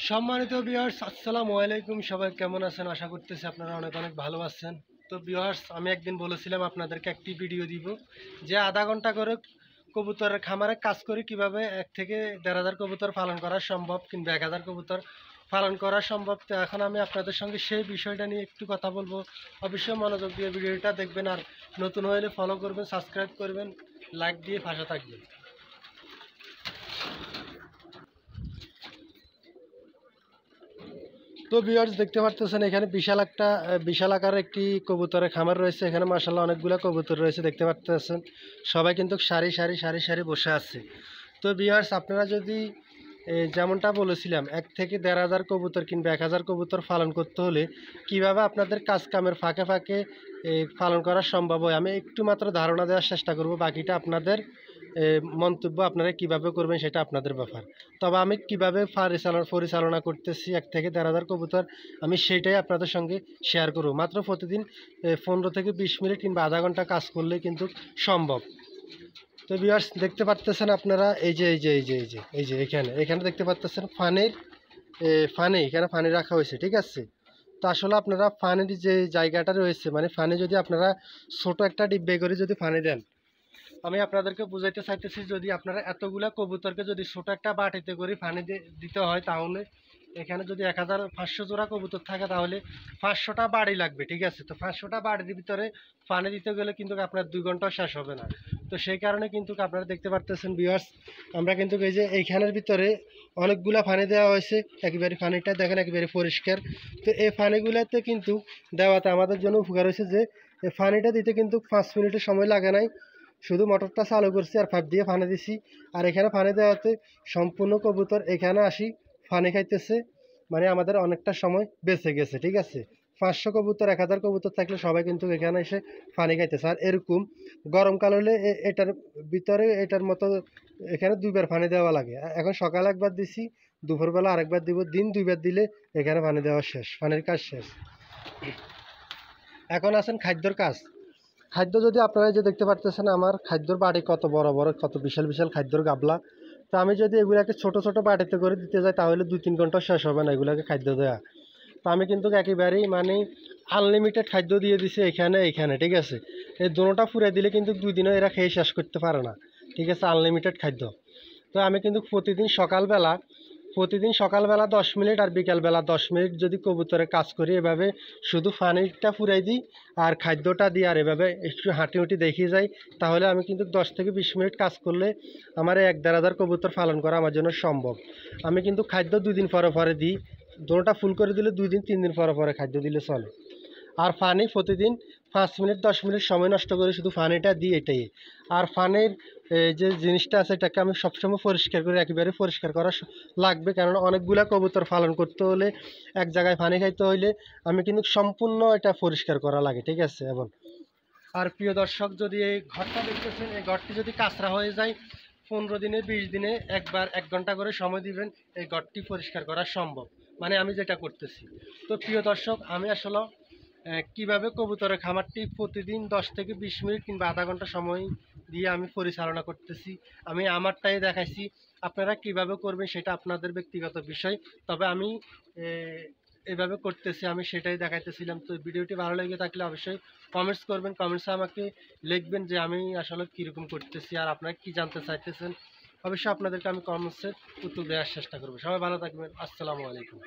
সম্মানিত ভিউয়ার্স, আসসালামু আলাইকুম। সবাই কেমন আছেন? আশা করতেছি আপনারা অনেক অনেক ভালো আছেন। তো ভিউয়ার্স, আমি একদিন বলেছিলাম আপনাদেরকে একটি ভিডিও দিব যে আধা ঘন্টা করে কবুতরের খামারে কাজ করি, কিভাবে 1 থেকে 1,500 কবুতর পালন করা সম্ভব, কিংবা 1,000 কবুতর পালন করা সম্ভব। তো এখন আমি আপনাদের সঙ্গে সেই বিষয়টা নিয়ে একটু কথা বলবো। অবশ্যই মনোযোগ দিয়ে ভিডিওটা দেখবেন, আর নতুন হলে ফলো করবেন, সাবস্ক্রাইব করবেন, লাইক দিয়ে পাশে থাকবেন। তো ভিউয়ার্স, দেখতে পারতেছেন এখানে বিশাল আকারের একটি কবুতরের খামার রয়েছে। এখানে মাশাআল্লাহ অনেকগুলো কবুতর রয়েছে, দেখতে পারতেছেন। সবাই কিন্তু সারি সারি সারি সারি বসে আছে। তো ভিউয়ার্স, আপনারা যদি যেমনটা বলেছিলাম 1 থেকে 1,500 কবুতর কিংবা 1,000 কবুতর পালন করতে হলে কিভাবে আপনাদের কাজ কামের ফাঁকে ফাঁকে পালন করা সম্ভব হয়, আমি একটু মাত্র ধারণা দেওয়ার চেষ্টা করব। বাকিটা আপনাদের মন্তব্য, আপনারা কিভাবে করবেন সেটা আপনাদের ব্যাপার। তবে আমি কিভাবে পরিচালনা করতেছি 1 থেকে 1,500 কবুতর, আমি সেটাই আপনাদের সঙ্গে শেয়ার করব। মাত্র প্রতিদিন 15 থেকে 20 মিনিট কিংবা আধা ঘন্টা কাজ করলে কিন্তু সম্ভব। তো ভিউয়ার্স, দেখতে পারতেছেন আপনারা, এই যে এখানে দেখতে পারতেছেন এখানে পানি রাখা হয়েছে, ঠিক আছে। তো আসলে আপনারা পানির যে জায়গাটা রয়েছে, মানে পানি যদি আপনারা ছোট একটা ডিব্বে করে যদি পানি দেন, আমি আপনাদেরকে বুঝাইতে চাইতেছি, যদি আপনারা এতগুলা কবুতরকে যদি ছোট একটা বাটিতে করে পানি দিতে হয়, তাহলে এখানে যদি 1,500 জোড়া কবুতর থাকে, তাহলে 500টা বাড়ি লাগবে, ঠিক আছে। তো 500টা বাড়ির ভিতরে পানি দিতে গেলে কিন্তু আপনার 2 ঘন্টাও শেষ হবে না। তো সেই কারণে কিন্তু আপনারা দেখতে পারতেছেন ভিউয়ার্স, আমরা কিন্তু এই যে এইখানের ভিতরে অনেকগুলা পানি দেওয়া হয়েছে। একেবারে পানিটা দেখেন, একেবারে পরিষ্কার। তো এই পানিগুলোতে কিন্তু দেওয়াতে আমাদের জন্য উপকার হয়েছে যে এই পানিটা দিতে কিন্তু 5 মিনিটের সময় লাগে নাই। শুধু মোটরটা চালু করছি আর পাইপ দিয়ে পানি দিছি। আর এখানে পানি দেওয়াতে সম্পূর্ণ কবুতর এখানে আসি পানি খাইতেছে, মানে আমাদের অনেকটা সময় বেঁচে গেছে, ঠিক আছে। 500 কবুতর 1,000 কবুতর থাকলে সবাই কিন্তু এখানে এসে পানি খাইতেছে। আর এরকম গরমকাল হলে এটার ভিতরে এটার মতো এখানে 2বার পানি দেওয়া লাগে। এখন সকালে একবার দিছি, দুপুরবেলা আরেকবার দিব, দিন 2বার দিলে এখানে পানি দেওয়া শেষ, পানির কাজ শেষ। এখন আছেন খাদ্যর কাজ। খাদ্য যদি আপনারা যে দেখতে পারতেছেন, আমার খাদ্যর বাড়ি কত বড় বড়, কত বিশাল বিশাল খাদ্যর গাবলা। তো আমি যদি এগুলাকে ছোট ছোট বাটিতে করে দিতে যাই, তাহলে 2-3 ঘন্টা শেষ হবে না এগুলাকে খাদ্য দেওয়া। তো আমি কিন্তু একেবারেই মানে আনলিমিটেড খাদ্য দিয়ে দিছি এইখানে, ঠিক আছে। এই দুটোটা ফুরে দিলে কিন্তু 2 দিনও এরা খেয়ে শেষ করতে পারে না, ঠিক আছে, আনলিমিটেড খাদ্য। তো আমি কিন্তু প্রতিদিন সকালবেলা 10 মিনিট আর বিকালবেলা 10 মিনিট যদি কবুতরে কাজ করি, এভাবে শুধু পানিটা ফুরাই দিই আর খাদ্যটা দিই, আর এভাবে একটু হাঁটি দেখিয়ে যাই, তাহলে আমি কিন্তু 10 থেকে 20 মিনিট কাজ করলে আমার 1-1,500 কবুতর পালন করা আমার জন্য সম্ভব। আমি কিন্তু খাদ্য 2 দিন পরে পরে দিই। দুটোটা ফুল করে দিলে 2 দিন 3 দিন পরে পরে খাদ্য দিলে চলে। আর পানি প্রতিদিন 5 মিনিট 10 মিনিট সময় নষ্ট করে শুধু পানিটা দিই, এটাই। আর পানির যে জিনিসটা আছে, এটাকে আমি সবসময় পরিষ্কার করে, একেবারে পরিষ্কার করা লাগবে। কারণ অনেকগুলা কবুতর পালন করতে হলে, এক জায়গায় পানি খাইতে হইলে আমি কিন্তু সম্পূর্ণ এটা পরিষ্কার করা লাগে, ঠিক আছে। এবং আর প্রিয় দর্শক, যদি এই ঘরটা দেখতেছেন, এই ঘরটি যদি কাঁচরা হয়ে যায়, 15 দিনে 20 দিনে একবার 1 ঘন্টা করে সময় দিবেন, এই ঘরটি পরিষ্কার করা সম্ভব। মানে আমি যেটা করতেছি। তো প্রিয় দর্শক, আমি আসলে কিভাবে কবুতরের খামারটি প্রতিদিন 10 থেকে 20 মিনিট কিংবা আধা ঘন্টা সময় দিয়ে আমি পরিচালনা করতেছি, আমি আমারটাই দেখাইছি। আপনারা কিভাবে করবেন সেটা আপনাদের ব্যক্তিগত বিষয়। তবে আমি এভাবে করতেছি, আমি সেটাই দেখাইতেছিলাম। তো ভিডিওটি ভালো লেগে থাকলে অবশ্যই কমেন্টস করবেন, কমেন্টসে আমাকে লিখবেন যে আমি আসলে কীরকম করতেছি আর আপনারা কী জানতে চাইতেছেন। অবশ্যই আপনাদেরকে আমি কমেন্টসে উত্তর দেওয়ার চেষ্টা করবো। সবাই ভালো থাকবেন। আসসালামু আলাইকুম।